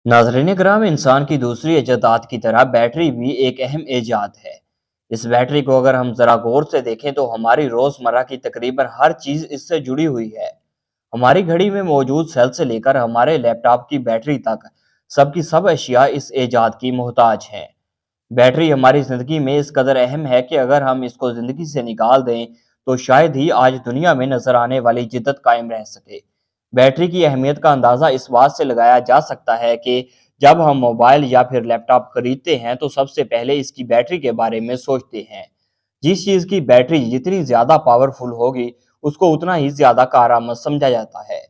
नाज़रीन कराम, इंसान की दूसरी इजादात की तरह बैटरी भी एक अहम इजाद है। इस बैटरी को अगर हम ज़रा गौर से देखें तो हमारी रोज़मर्रा की तकरीबन हर चीज़ इससे जुड़ी हुई है। हमारी घड़ी में मौजूद सेल से लेकर हमारे लैपटॉप की बैटरी तक सबकी सब अशिया इस इजाद की मोहताज हैं। बैटरी हमारी ज़िंदगी में इस कदर अहम है कि अगर हम इसको ज़िंदगी से निकाल दें तो शायद ही आज दुनिया में नज़र आने वाली जिद्दत कायम रह सके। बैटरी की अहमियत का अंदाज़ा इस बात से लगाया जा सकता है कि जब हम मोबाइल या फिर लैपटॉप खरीदते हैं तो सबसे पहले इसकी बैटरी के बारे में सोचते हैं। जिस चीज़ की बैटरी जितनी ज़्यादा पावरफुल होगी उसको उतना ही ज़्यादा कारआमद समझा जाता है।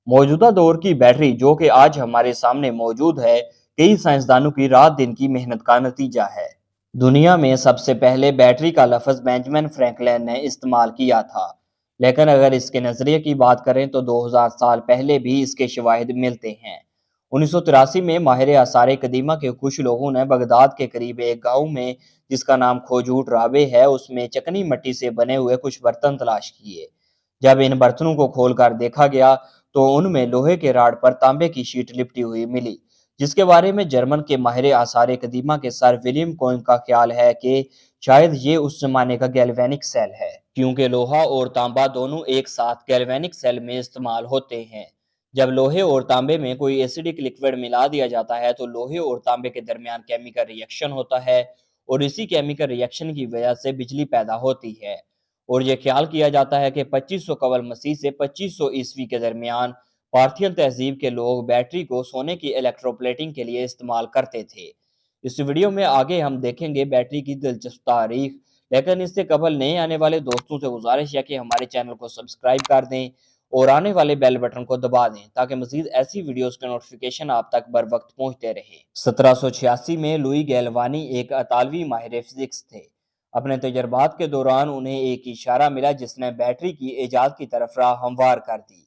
मौजूदा दौर की बैटरी जो कि आज हमारे सामने मौजूद है, कई साइंसदानों की रात दिन की मेहनत का नतीजा है। दुनिया में सबसे पहले बैटरी का लफ्ज़ बेंजामिन फ्रैंकलिन ने इस्तेमाल किया था, लेकिन अगर इसके नज़रिए की बात करें तो 2000 साल पहले भी इसके शवाहिद मिलते हैं। 1983 में माहिर आसार कदीमा के कुछ लोगों ने बगदाद के करीब एक गांव में, जिसका नाम खोजूट राबे है, उसमें चकनी मिट्टी से बने हुए कुछ बर्तन तलाश किए। जब इन बर्तनों को खोलकर देखा गया तो उनमें लोहे के राड पर तांबे की शीट लिपटी हुई मिली, जिसके बारे में जर्मन के माहिर आसार कदीमा के सर विलियम कोइन का ख्याल है कि शायद ये उस जमाने का गैल्वेनिक सेल है, क्योंकि लोहा और तांबा दोनों एक साथ गैल्वेनिक सेल में इस्तेमाल होते हैं। जब लोहे और तांबे में कोई एसिडिक लिक्विड मिला दिया जाता है तो लोहे और तांबे के दरमियान केमिकल रिएक्शन होता है और इसी केमिकल रिएक्शन की वजह से बिजली पैदा होती है। और ये ख्याल किया जाता है कि 2500 कबल मसीह से 2500 ईस्वी के दरमियान पार्थियन तहजीब के लोग बैटरी को सोने की इलेक्ट्रोप्लेटिंग के लिए इस्तेमाल करते थे। इस वीडियो में आगे हम देखेंगे बैटरी की दिलचस्प तारीख, लेकिन इससे कबल नए आने वाले दोस्तों से गुजारिश है कि हमारे चैनल को सब्सक्राइब कर दें और आने वाले बेल बटन को दबा दें ताकि मजीद ऐसी वीडियोस के नोटिफिकेशन आप तक बर वक्त पहुँचते रहे। 1786 में लुई गैल्वानी एक अतालवी माहिर फिजिक्स थे। अपने तजर्बात के दौरान उन्हें एक इशारा मिला जिसने बैटरी की ईजाद की तरफ राह हमवार कर दी।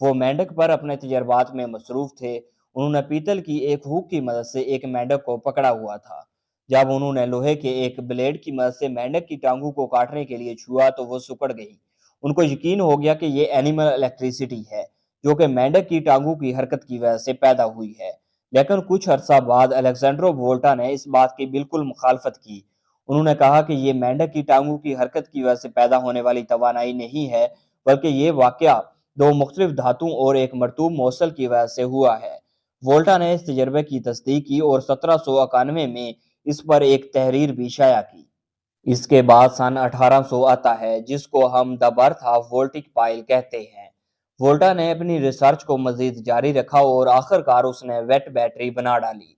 वो मेंढक पर अपने तजर्बात में मसरूफ थे। उन्होंने पीतल की एक हुक की मदद से एक मेंढक को पकड़ा हुआ था। जब उन्होंने लोहे के एक ब्लेड की मदद से मेंढक की टांगों को काटने के लिए छुआ तो वो सिकुड़ गई। उनको यकीन हो गया कि ये एनिमल इलेक्ट्रिसिटी है, जो कि मेंढक की टांगों की हरकत की वजह से पैदा हुई है। लेकिन कुछ अरसा बाद अलेक्जेंड्रो वोल्टा ने इस बात की बिल्कुल मुखालफत की। उन्होंने कहा कि ये मेंढक की टांगों की हरकत की वजह से पैदा होने वाली तवानाई नहीं है, बल्कि ये वाकया दो मुख्तलिफ धातुओं और एक मरतूब मौसल की वजह से हुआ है। वोल्टा ने इस तजर्बे की तस्दीक की और 1791 में इस पर एक तहरीर भी शाया की। इसके बाद सन 1800 आता है, जिसको हम the birth of voltaic pile कहते हैं। वोल्टा ने अपनी रिसर्च को मजीद जारी रखा और आखिरकार उसने वेट बैटरी बना डाली।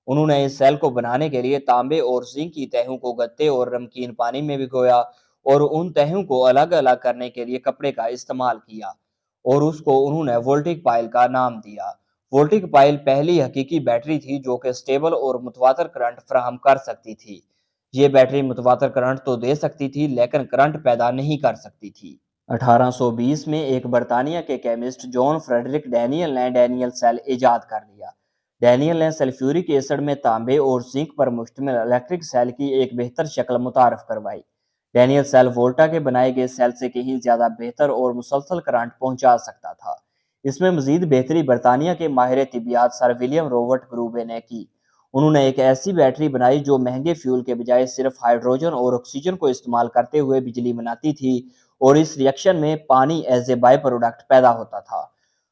उन्होंने इस सेल को बनाने के लिए तांबे और जिंक की तहों को गत्ते और नमकीन पानी में भिगोया और उन तहों को अलग अलग करने के लिए कपड़े का इस्तेमाल किया और उसको उन्होंने वोल्टिक पाइल का नाम दिया। वोल्टिक पाइल पहली हकीकी बैटरी थी जो कि स्टेबल और मुतवातर करंट फराहम कर सकती थी। ये बैटरी मुतवातर करंट तो दे सकती थी लेकिन करंट पैदा नहीं कर सकती थी। 1820 में एक बरतानिया के केमिस्ट जॉन फ्रेडरिक डैनियल ने डैनियल सेल इजाद कर लिया। डैनियल ने सल्फ्यूरिक एसिड में तांबे और जिंक पर मुश्तमिल इलेक्ट्रिक सेल की एक बेहतर शक्ल मुतारफ करवाई। डैनियल सेल वोल्टा के बनाए गए सेल से कहीं ज्यादा बेहतर और मुसलसल करंट पहुंचा सकता था। इसमें मजीद बेहतरी बरतानिया के माहिर तिबियात सर विलियम रॉबर्ट ग्रूबे ने की। उन्होंने एक ऐसी बैटरी बनाई जो महंगे फ्यूल के बजाय सिर्फ हाइड्रोजन और ऑक्सीजन को इस्तेमाल करते हुए बिजली बनाती थी और इस रिएक्शन में पानी एज ए बाय प्रोडक्ट पैदा होता था।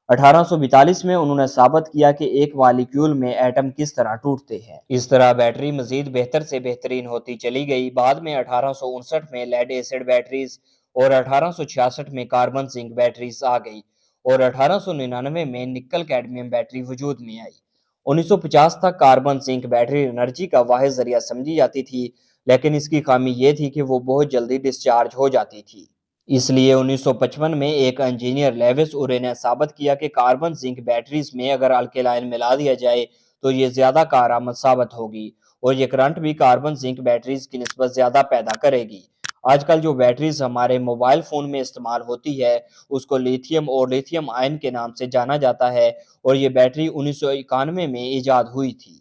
1842 में उन्होंने साबित किया कि एक मॉलिक्यूल में एटम किस तरह टूटते हैं। इस तरह बैटरी मजीद बेहतर से बेहतरीन होती चली गई। बाद में 1859 में लेड एसिड बैटरीज और 1866 में कार्बन जिंक बैटरीज आ गई और 1899 में निकल कैडमियम बैटरी वजूद में आई। 1950 तक कार्बन जिंक बैटरी एनर्जी का वाहिद जरिया समझी जाती थी, लेकिन इसकी खामी यह थी कि वो बहुत जल्दी डिस्चार्ज हो जाती थी। इसलिए 1955 में एक इंजीनियर लेविस उरे ने साबित किया कि कार्बन जिंक बैटरीज में अगर अल्केलाइन मिला दिया जाए तो ये ज्यादा कारआमद साबित होगी और ये करंट भी कार्बन जिंक बैटरीज की निस्बत ज्यादा पैदा करेगी। आजकल जो बैटरीज हमारे मोबाइल फोन में इस्तेमाल होती है उसको लिथियम और लिथियम आयन के नाम से जाना जाता है और ये बैटरी 1991 में ईजाद हुई थी।